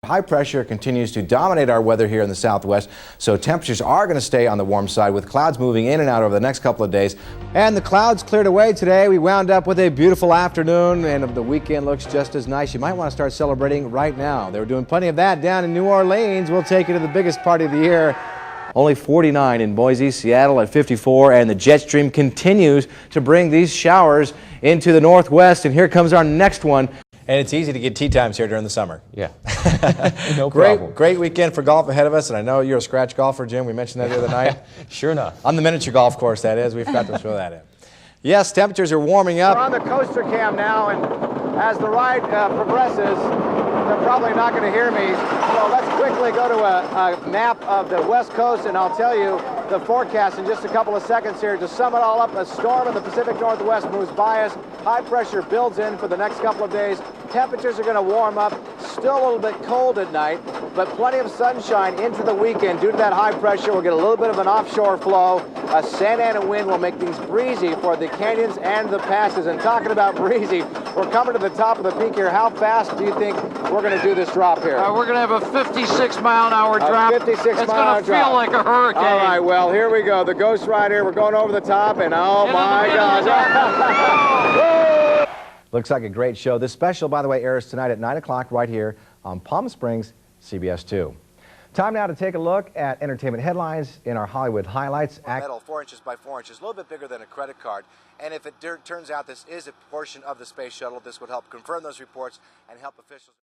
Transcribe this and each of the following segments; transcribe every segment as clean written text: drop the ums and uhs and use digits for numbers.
high pressure continues to dominate our weather here in the southwest, so temperatures are going to stay on the warm side with clouds moving in and out over the next couple of days. And the clouds cleared away today. We wound up with a beautiful afternoon, and the weekend looks just as nice. You might want to start celebrating right now. They were doing plenty of that down in New Orleans. We'll take you to the biggest party of the year. Only 49 in Boise, Seattle at 54, and the jet stream continues to bring these showers into the northwest. And here comes our next one. And it's easy to get tee times here during the summer. Yeah. No problem. Great weekend for golf ahead of us. And I know you're a scratch golfer, Jim. We mentioned that the other night. Sure enough. On the miniature golf course, that is. We forgot to throw that in. Yes, temperatures are warming up. We're on the coaster cam now, and as the ride progresses, they're probably not going to hear me. So let's quickly go to a map of the West Coast, and I'll tell you the forecast in just a couple of seconds here. To sum it all up, a storm in the Pacific Northwest moves by us. High pressure builds in for the next couple of days. Temperatures are going to warm up. Still a little bit cold at night, but plenty of sunshine into the weekend. Due to that high pressure, we'll get a little bit of an offshore flow. A Santa Ana wind will make things breezy for the canyons and the passes. And talking about breezy, we're coming to the top of the peak here. How fast do you think we're going to do this drop here? We're going to have a 56-mile-an-hour drop. 56-mile-an-hour It's going to feel like a hurricane. All right, well, here we go. The Ghost Rider. We're going over the top, and oh my gosh. Looks like a great show. This special, by the way, airs tonight at 9 o'clock right here on Palm Springs, CBS 2. Time now to take a look at entertainment headlines in our Hollywood highlights. Metal 4 inches by 4 inches, a little bit bigger than a credit card. And if it turns out this is a portion of the space shuttle, this would help confirm those reports and help officials.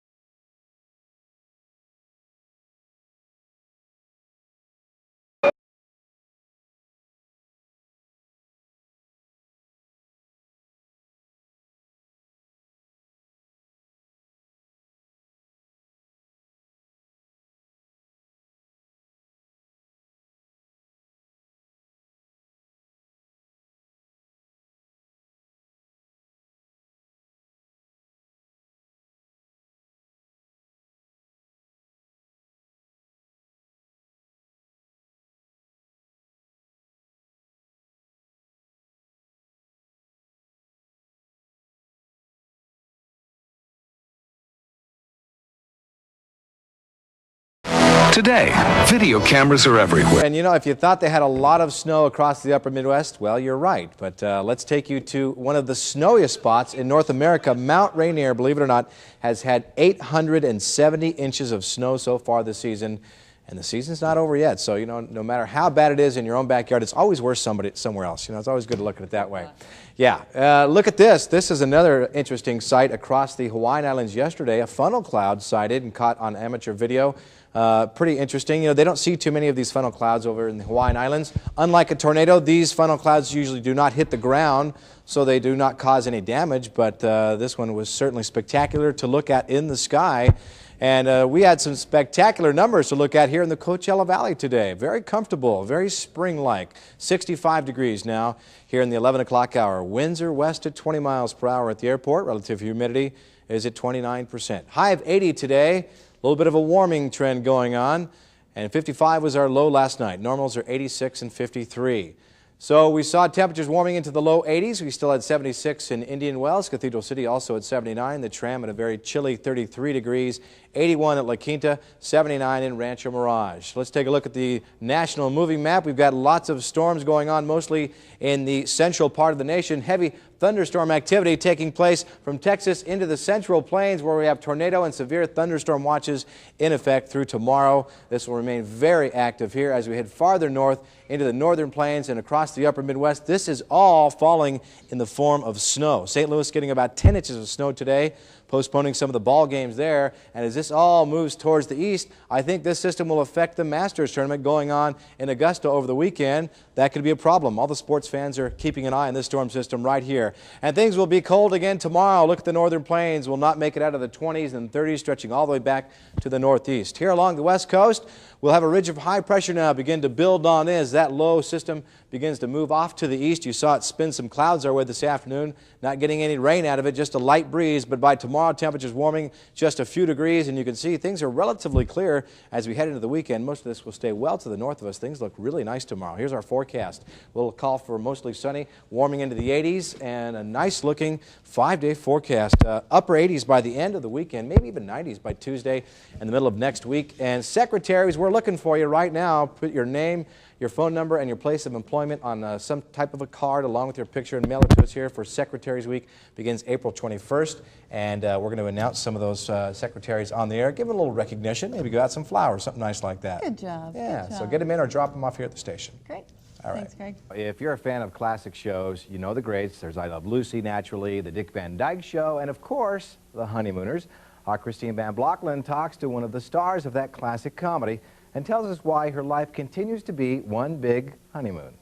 Today, video cameras are everywhere. And you know, if you thought they had a lot of snow across the upper Midwest, well, you're right. But let's take you to one of the snowiest spots in North America. Mount Rainier, believe it or not, has had 870 inches of snow so far this season. And the season's not over yet. So, you know, no matter how bad it is in your own backyard, it's always worse somewhere else. You know, it's always good to look at it that way. Yeah, look at this. This is another interesting sight across the Hawaiian Islands yesterday. A funnel cloud sighted and caught on amateur video. Pretty interesting. You know, they don't see too many of these funnel clouds over in the Hawaiian Islands. Unlike a tornado, these funnel clouds usually do not hit the ground, so they do not cause any damage. But this one was certainly spectacular to look at in the sky. And we had some spectacular numbers to look at here in the Coachella Valley today. Very comfortable, very spring-like. 65 degrees now here in the 11 o'clock hour. Winds are west at 20 miles per hour at the airport. Relative humidity is at 29%. High of 80 today. A little bit of a warming trend going on. And 55 was our low last night. Normals are 86 and 53. So we saw temperatures warming into the low 80s. We still had 76 in Indian Wells. Cathedral City also at 79. The Tram at a very chilly 33 degrees. 81 at La Quinta, 79 in Rancho Mirage. Let's take a look at the national moving map. We've got lots of storms going on, mostly in the central part of the nation. Heavy thunderstorm activity taking place from Texas into the Central Plains, where we have tornado and severe thunderstorm watches in effect through tomorrow. This will remain very active here as we head farther north into the northern plains and across the upper Midwest. This is all falling in the form of snow. St. Louis getting about 10 inches of snow today, postponing some of the ball games there. And as this all moves towards the east, I think this system will affect the Masters tournament going on in Augusta over the weekend. That could be a problem. All the sports fans are keeping an eye on this storm system right here. And things will be cold again tomorrow. Look at the northern plains. Will not make it out of the 20s and 30s, stretching all the way back to the northeast. Here along the west coast, We'll have a ridge of high pressure now begin to build on in as that low system begins to move off to the east. You saw it spin some clouds our way this afternoon, not getting any rain out of it, just a light breeze. But by tomorrow, temperatures warming just a few degrees, and you can see things are relatively clear as we head into the weekend. Most of this will stay well to the north of us. Things look really nice tomorrow. Here's our forecast. We'll call for mostly sunny, warming into the 80s, and a nice looking 5-day forecast. Upper 80s by the end of the weekend, maybe even 90s by Tuesday in the middle of next week. And secretaries, we're looking for you right now. Put your name, your phone number, and your place of employment on some type of a card along with your picture and mail it to us here for Secretaries Week. Begins April 21st, and we're going to announce some of those secretaries on the air. Give them a little recognition, maybe go out some flowers, something nice like that. Good job. Yeah, Good job. So get them in or drop them off here at the station. Great. All right. Thanks, Greg. If you're a fan of classic shows, you know the greats. There's I Love Lucy, naturally, The Dick Van Dyke Show, and of course, The Honeymooners. Our Christine Van Blockland talks to one of the stars of that classic comedy and tells us why her life continues to be one big honeymoon.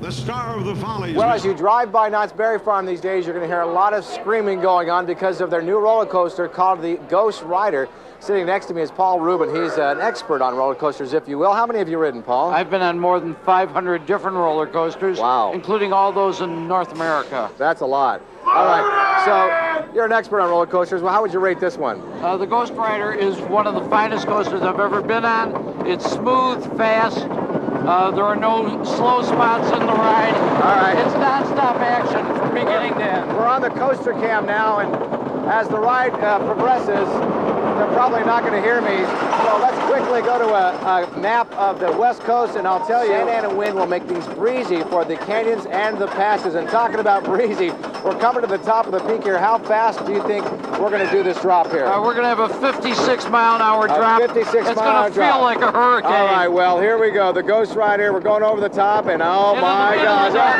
The star of the Follies. Well, as you drive by Knott's Berry Farm these days, you're going to hear a lot of screaming going on because of their new roller coaster called the Ghost Rider. Sitting next to me is Paul Rubin. He's an expert on roller coasters, if you will. How many have you ridden, Paul? I've been on more than 500 different roller coasters, Wow. including all those in North America. That's a lot. All right, so you're an expert on roller coasters. Well, how would you rate this one? The Ghost Rider is one of the finest coasters I've ever been on. It's smooth, fast. There are no slow spots in the ride. All right. It's non-stop action from beginning to end. We're on the coaster cam now, and as the ride progresses, they're probably not going to hear me. So let's quickly go to a map of the West Coast, and I'll tell you, Santa Ana wind will make things breezy for the canyons and the passes. And talking about breezy, we're coming to the top of the peak here. How fast do you think we're going to do this drop here? We're going to have a 56-mile-an-hour drop. 56 It's mile going to drop. feel like a hurricane. All right, well, here we go. The Ghost Rider. We're going over the top, and oh Into the my middle of the gosh.